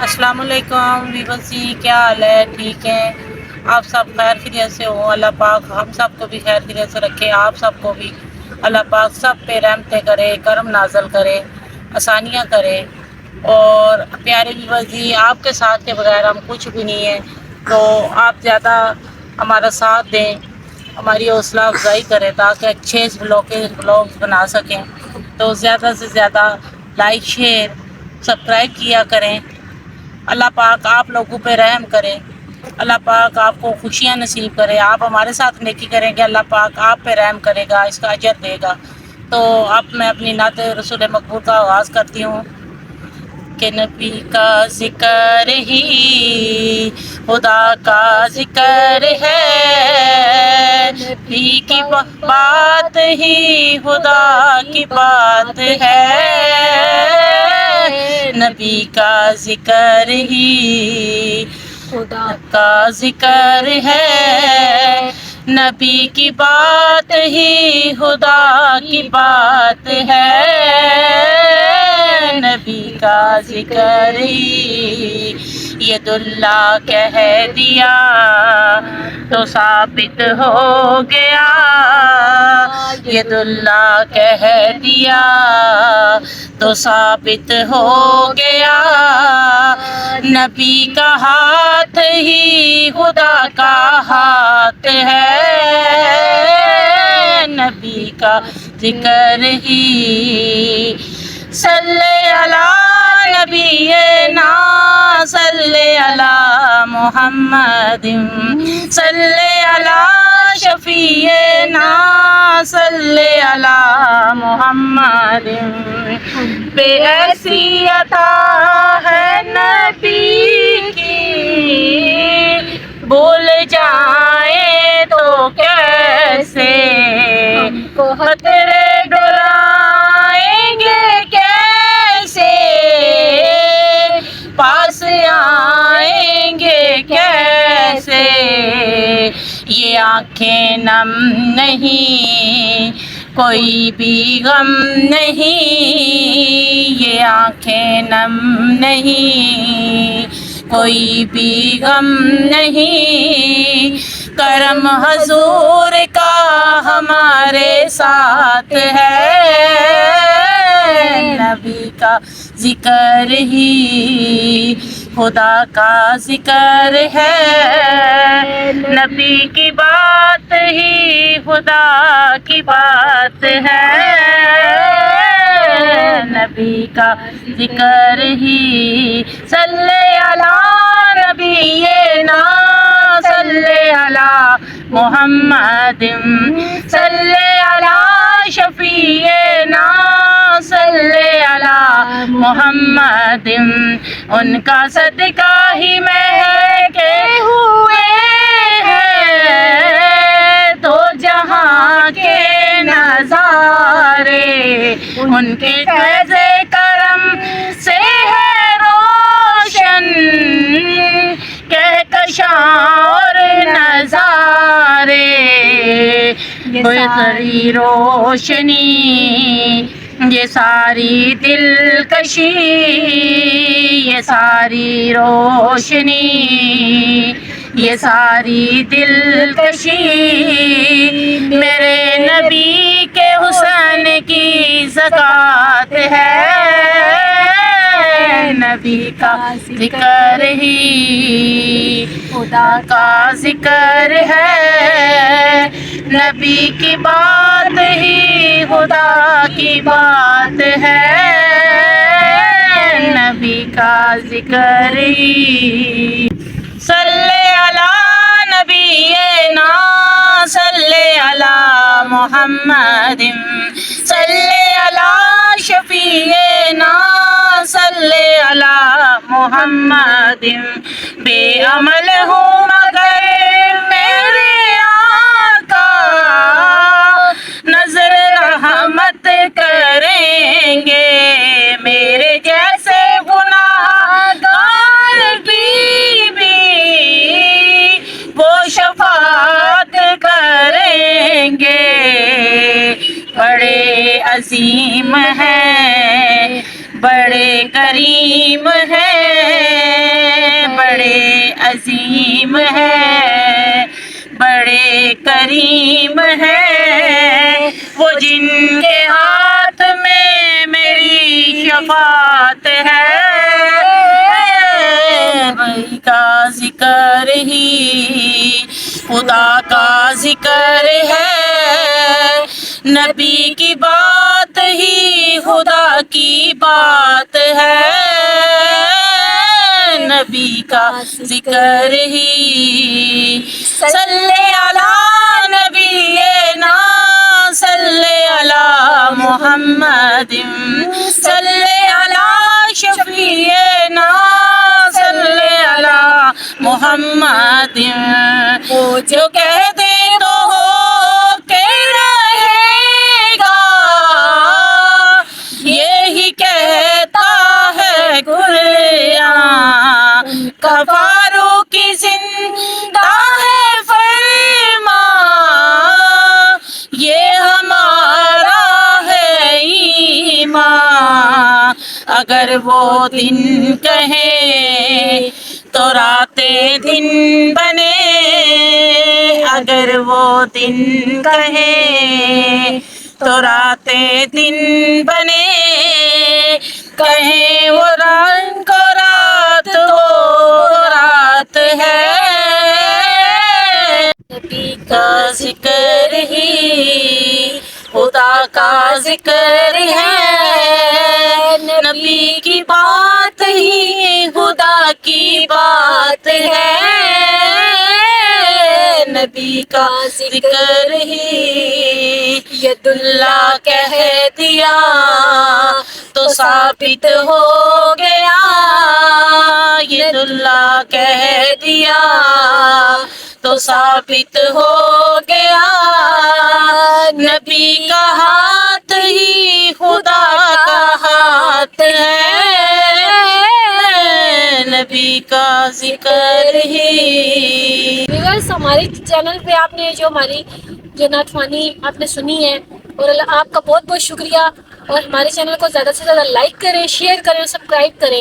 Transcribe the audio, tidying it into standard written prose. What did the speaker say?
السلام علیکم ویورز جی، کیا حال ہے؟ ٹھیک ہیں آپ سب؟ خیر خیریت سے ہوں؟ اللہ پاک ہم سب کو بھی خیر خیریت سے رکھے، آپ سب کو بھی اللہ پاک سب پہ رحمتیں کرے، کرم نازل کرے، آسانیاں کرے۔ اور پیارے ویورز جی، آپ کے ساتھ کے بغیر ہم کچھ بھی نہیں ہیں، تو آپ زیادہ ہمارا ساتھ دیں، ہماری حوصلہ افزائی کریں تاکہ اچھے بلاگز بنا سکیں۔ تو زیادہ سے زیادہ لائک، شیئر، سبسکرائب کیا کریں۔ اللہ پاک آپ لوگوں پہ رحم کرے، اللہ پاک آپ کو خوشیاں نصیب کرے۔ آپ ہمارے ساتھ نیکی کریں گے، اللہ پاک آپ پہ رحم کرے گا، اس کا اجر دے گا۔ تو اب میں اپنی نعت رسول مقبول کا آغاز کرتی ہوں کہ نبی کا ذکر ہی خدا کا ذکر ہے، نبی کی بات ہی خدا کی بات ہے، نبی کا ذکر ہی خدا کا ذکر ہے، نبی کی بات ہی خدا کی بات ہے، نبی کا ذکر ہی ید اللہ کہہ دیا تو ثابت ہو گیا، ید اللہ کہہ دیا تو ثابت ہو گیا، نبی کا ہاتھ ہی خدا کا ہاتھ ہے، نبی کا ذکر ہی صلی علی نبینا صلی علی محمد صلی علی شفیعنا صلی علی محمد، بے ایسی عطا ہے نبی کی، بھول جائیں تو کیسے خطرے ڈرائیں گے کیسے، پاس آئیں گے کیسے، یہ آنکھیں نم نہیں کوئی بھی غم نہیں، یہ آنکھیں نم نہیں کوئی بھی غم نہیں، کرم حضور کا ہمارے ساتھ ہے، نبی کا ذکر ہی خدا کا ذکر ہے، نبی کی بات ہی خدا کی بات ہے، نبی کا ذکر ہی صلی علی نبینا صلی علی محمد صلی علی شفیعنا صلی علی محمد، ان کا صدقہ ہی مہکے ہوئے ہیں دو جہاں کے نظارے، ان کے فیض کرم سے ہے روشن کہکشاں اور نظارے، یہ ساری روشنی یہ ساری دلکشی، یہ ساری روشنی یہ ساری دلکشی، میرے نبی کے حسن کی زکوٰۃ ہے، نبی کا ذکر ہی خدا کا ذکر ہے، نبی کی بات ہی خدا کی بات ہے، نبی کا ذکر ہی صلی علی نبینا صلی علی محمد صلی علی شفیعنا صلی علی محمد، بے عمل ہوں مگر میرے آقا نظر رحمت کریں گے، میرے جیسے گناہگار بھی وہ شفاعت کریں گے، بڑے عظیم ہیں بڑے کریم ہیں، عظیم ہے، بڑے کریم ہے، وہ جن کے ہاتھ میں میری شفاعت ہے۔ نبی کا ذکر ہی خدا کا ذکر ہے، نبی کی بات ہی خدا کی بات ہے، نبی کا ذکر ہی صلی علی نبینا صلی علی محمد صلی علی شفیعنا صلی علی محمد۔ وہ جو کہہ دے تو ہو کے رہے گا، یہی کہتا ہے قرآن کا فاروقی زندہ ہے فرما، یہ ہمارا ہے ایمان۔ اگر وہ دن کہیں تو راتیں دن بنے، اگر وہ دن کہیں تو راتیں دن بنے، کہیں وہ رنگ کو رات وہ رات ہے، نبی کا ذکر ہی خدا کا ذکر ہے، نبی کی بات ہی خدا کی بات ہے، نبی کا ذکر ہی ید اللہ کہہ دیا تو ثابت ہو گیا، ید اللہ کہہ دیا تو ثابت ہو گیا، نبی کا ہاتھ ہی خدا کا ہاتھ ہے، نبی کا ذکر ہی۔ ویورز، ہمارے چینل پہ آپ نے جو ہماری نعت خوانی آپ نے سنی ہے، اور آپ کا بہت بہت شکریہ، اور ہمارے چینل کو زیادہ سے زیادہ لائک کریں، شیئر کریں، سبسکرائب کریں۔